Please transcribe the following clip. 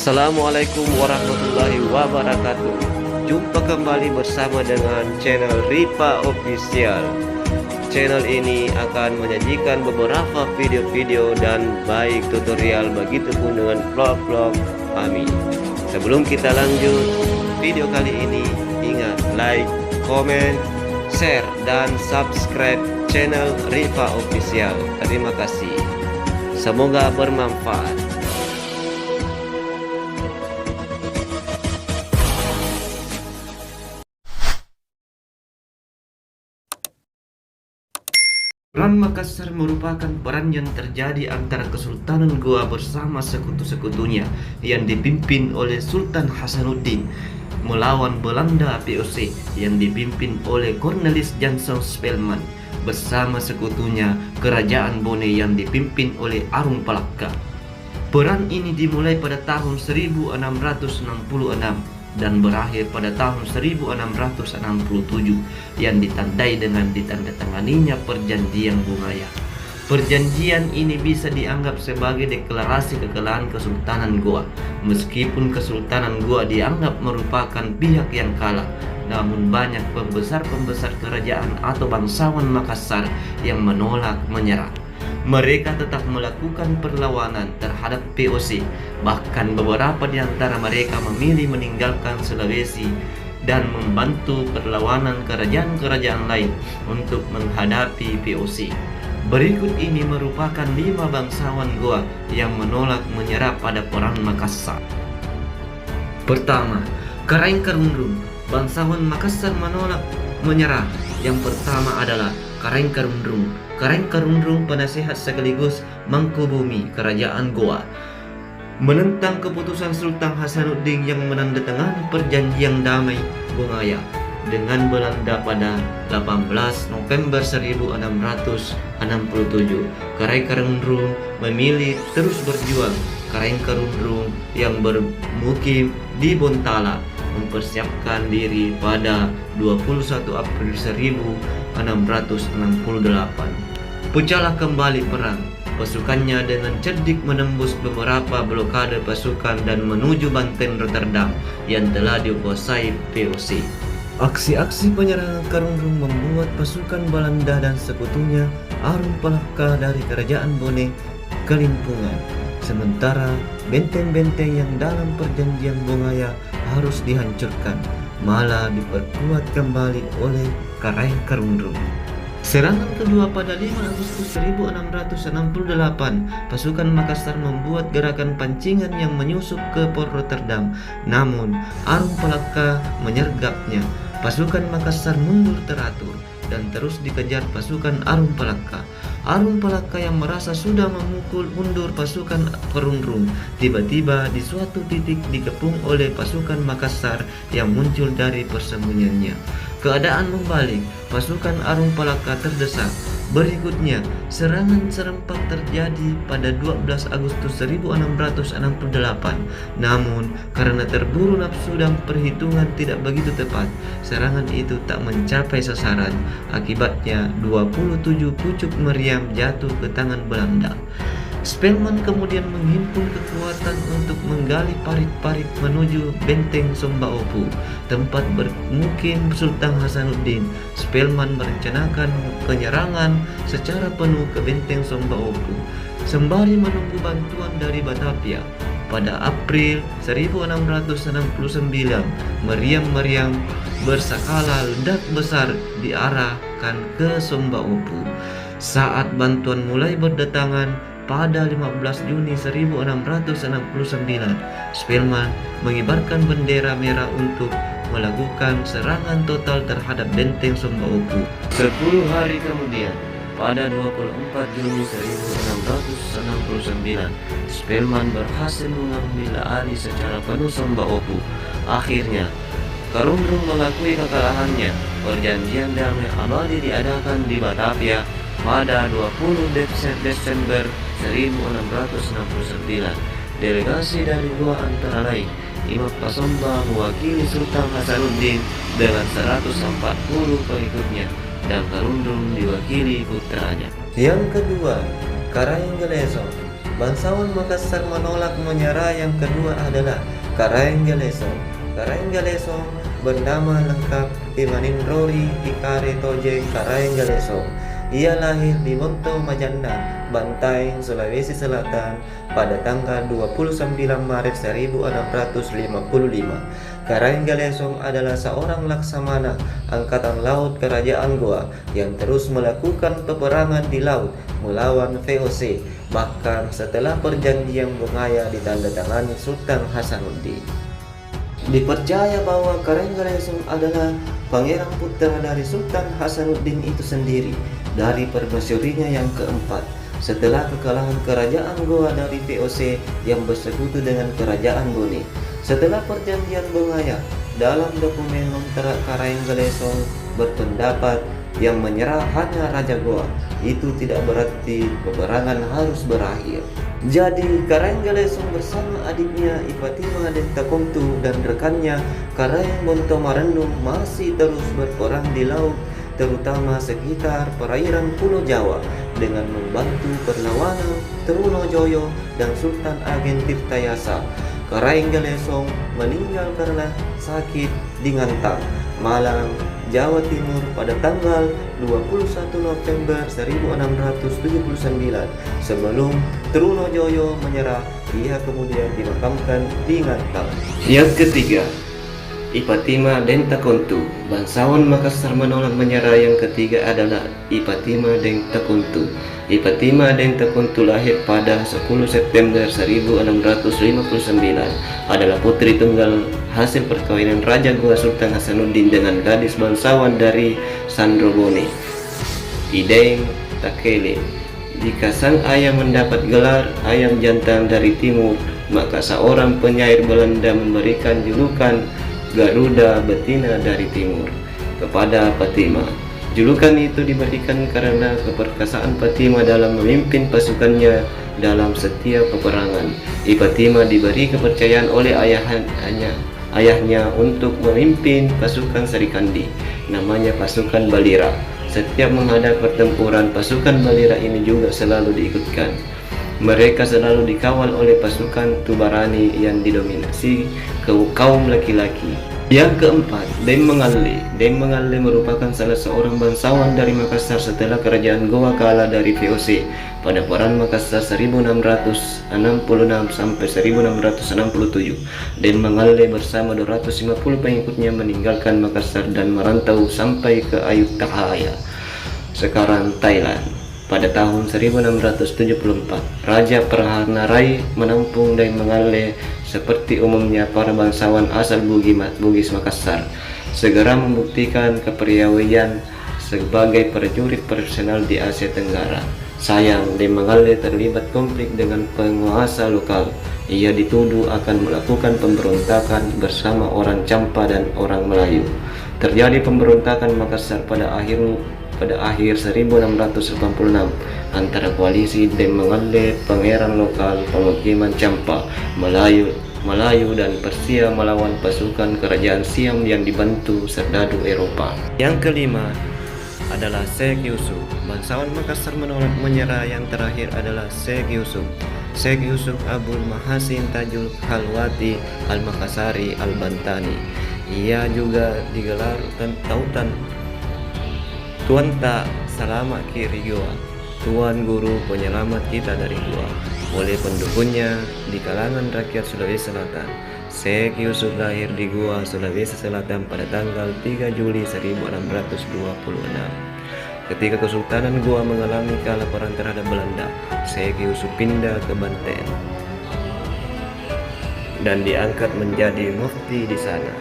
Assalamualaikum warahmatullahi wabarakatuh. Jumpa kembali bersama dengan channel Ripa Official. Channel ini akan menyajikan beberapa video-video dan baik tutorial, begitupun dengan vlog-vlog kami. Sebelum kita lanjut video kali ini, ingat like, comment, share, dan subscribe channel Ripa Official. Terima kasih. Semoga bermanfaat. Peran Makassar merupakan peran yang terjadi antara Kesultanan Goa bersama sekutu-sekutunya yang dipimpin oleh Sultan Hasanuddin melawan Belanda VOC yang dipimpin oleh Cornelis Janson Spelman bersama sekutunya Kerajaan Bone yang dipimpin oleh Arum Palaka. Peran ini dimulai pada tahun 1666 dan berakhir pada tahun 1667 yang ditandai dengan ditandatanganinya Perjanjian Bungaya. Perjanjian ini bisa dianggap sebagai deklarasi kekalahan Kesultanan Goa. Meskipun Kesultanan Goa dianggap merupakan pihak yang kalah, namun banyak pembesar-pembesar kerajaan atau bangsawan Makassar yang menolak menyerah. Mereka tetap melakukan perlawanan terhadap VOC. Bahkan beberapa di antara mereka memilih meninggalkan Sulawesi dan membantu perlawanan kerajaan-kerajaan lain untuk menghadapi VOC. Berikut ini merupakan 5 bangsawan Goa yang menolak menyerah pada Perang Makassar. Pertama, Karaeng Karundrum. Bangsawan Makassar menolak menyerah. Yang pertama adalah Karaeng Karundrum. Karaeng Karundrum penasehat sekaligus Mangkubumi Kerajaan Goa menentang keputusan Sultan Hasanuddin yang menandatangani Perjanjian Damai Bungaya dengan Belanda pada 18 November 1667. Karaeng Karundrum memilih terus berjuang. Karaeng Karundrum yang bermukim di Bontala mempersiapkan diri pada 21 April 1668. Pecahlah kembali perang. Pasukannya dengan cerdik menembus beberapa blokade pasukan dan menuju Banten Rotterdam yang telah dikuasai VOC. Aksi-aksi penyerangan Karundrum membuat pasukan Belanda dan sekutunya Arum Palaka dari Kerajaan Bone kelimpungan. Sementara benteng-benteng yang dalam Perjanjian Bungaya harus dihancurkan, malah diperkuat kembali oleh Karaeng Karundrum. Serangan kedua pada 5 Agustus 1668, pasukan Makassar membuat gerakan pancingan yang menyusup ke Port Rotterdam. Namun, Arum Palaka menyergapnya. Pasukan Makassar mundur teratur dan terus dikejar pasukan Arum Palaka. Arum Palaka yang merasa sudah memukul mundur pasukan Karundrum, tiba-tiba di suatu titik dikepung oleh pasukan Makassar yang muncul dari persembunyiannya. Keadaan membalik, pasukan Arum Palaka terdesak. Berikutnya, serangan serempak terjadi pada 12 Agustus 1668. Namun, karena terburu nafsu dan perhitungan tidak begitu tepat, serangan itu tak mencapai sasaran. Akibatnya, 27 pucuk meriam jatuh ke tangan Belanda. Spelman kemudian menghimpun kekuatan untuk menggali parit-parit menuju benteng Sombaopu, tempat bermukim Sultan Hasanuddin. Spelman merencanakan penyerangan secara penuh ke benteng Sombaopu, sembari menunggu bantuan dari Batavia. Pada April 1669, meriam-meriam berskala ledak besar diarahkan ke Sombaopu. Saat bantuan mulai berdatangan, pada 15 Juni 1669, Spelman mengibarkan bendera merah untuk melakukan serangan total terhadap benteng Sombaopu. 10 hari kemudian, pada 24 Juni 1669, Spelman berhasil mengambil alih secara penuh Sombaopu. Akhirnya, Karundrum mengakui kekalahannya. Perjanjian damai abadi diadakan di Batavia pada 20 Desember 1669. Delegasi dari Goa antara lain Imam Pasomba mewakili Sultan Hasanuddin dengan 140 pengikutnya dan Karundrum diwakili putranya. Yang kedua, Karaeng Geleso. Bangsawan Makassar menolak menyerah yang kedua adalah Karanggalesong. Karanggalesong bernama lengkap Imanindrori Ikare Toje Karanggalesong. Ia lahir di Monto Majanang, Bantaeng, Sulawesi Selatan pada tanggal 29 Maret 1655. Karanggalesong adalah seorang laksamana Angkatan Laut Kerajaan Goa yang terus melakukan peperangan di laut melawan VOC, bahkan setelah perjanjian Bungaya ditandatangani Sultan Hasanuddin. Dipercaya bahwa Karanggalesong adalah pangeran putra dari Sultan Hasanuddin itu sendiri dari permasyurinya yang keempat setelah kekalahan kerajaan Goa dari VOC yang bersekutu dengan kerajaan Bone. Setelah perjanjian Bungaya, dalam dokumen kontrak Karanggalesong berpendapat yang menyerah hanya Raja Goa. Itu tidak berarti peperangan harus berakhir. Jadi Karanggalesong bersama adiknya Ipatima Dentakontu dan rekannya Karang Bontomarenu masih terus berperang di laut, terutama sekitar perairan Pulau Jawa dengan membantu perlawanan Trunojoyo dan Sultan Agen Tirtayasa. Karanggalesong meninggal karena sakit di Ngantang, Malang, Jawa Timur pada tanggal 21 November 1679. Sebelum Trunojoyo menyerah, ia kemudian dimakamkan di Ngantang. Yang ketiga, Ipatima Dentakontu. Bangsawan Makassar menolak menyerah yang ketiga adalah Ipatima Dentakontu. Ipatima Dentakontu lahir pada 10 September 1659, adalah putri tunggal hasil perkawinan Raja Goa Sultan Hasanuddin dengan gadis bangsawan dari Sandrobone, Ideng Takele. Jika sang ayah mendapat gelar ayam jantan dari timur, maka seorang penyair Belanda memberikan julukan Garuda Betina dari Timur kepada Patima. Julukan itu diberikan karena keperkasaan Patima dalam memimpin pasukannya dalam setiap peperangan. Ipatima diberi kepercayaan oleh ayahnya untuk memimpin pasukan Serikandi, namanya pasukan Balira. Setiap menghadap pertempuran, pasukan Balira ini juga selalu diikutkan. Mereka selalu dikawal oleh pasukan Tubarani yang didominasi kaum laki-laki. Yang keempat, Dem Mengalle. Dem Mengalle merupakan salah seorang bangsawan dari Makassar setelah kerajaan Goa kalah dari VOC pada Perang Makassar 1666 sampai 1667. Dem Mengalle bersama 250 pengikutnya meninggalkan Makassar dan merantau sampai ke Ayutthaya, sekarang Thailand. Pada tahun 1674, Raja Perhanarai menampung Dem Mengalle seperti umumnya para bangsawan asal Bugis Makassar, segera membuktikan kepriawaian sebagai prajurit profesional di Asia Tenggara. Sayang, Dem Mengalle terlibat konflik dengan penguasa lokal. Ia dituduh akan melakukan pemberontakan bersama orang Champa dan orang Melayu. Terjadi pemberontakan Makassar pada akhir 1686 antara koalisi Dem Mengalle, pangeran lokal, pemukiman Champa, Melayu dan Persia melawan pasukan kerajaan Siam yang dibantu serdadu Eropa. Yang kelima adalah Syekh Yusuf. Bangsawan Makassar menolak menyerah. Yang terakhir adalah Syekh Yusuf. Syekh Yusuf Abul Mahasin Tajul Khalwati Al-Makassari Al-Bantani. Ia juga digelar tautan Tuan Tak Selamat Kiri Goa, Tuan Guru Penyelamat kita dari Goa, oleh pendukungnya di kalangan rakyat Sulawesi Selatan. Syekh Yusuf lahir di Goa, Sulawesi Selatan pada tanggal 3 Juli 1626. Ketika Kesultanan Goa mengalami kelaparan terhadap Belanda, Syekh Yusuf pindah ke Banten dan diangkat menjadi mufti di sana.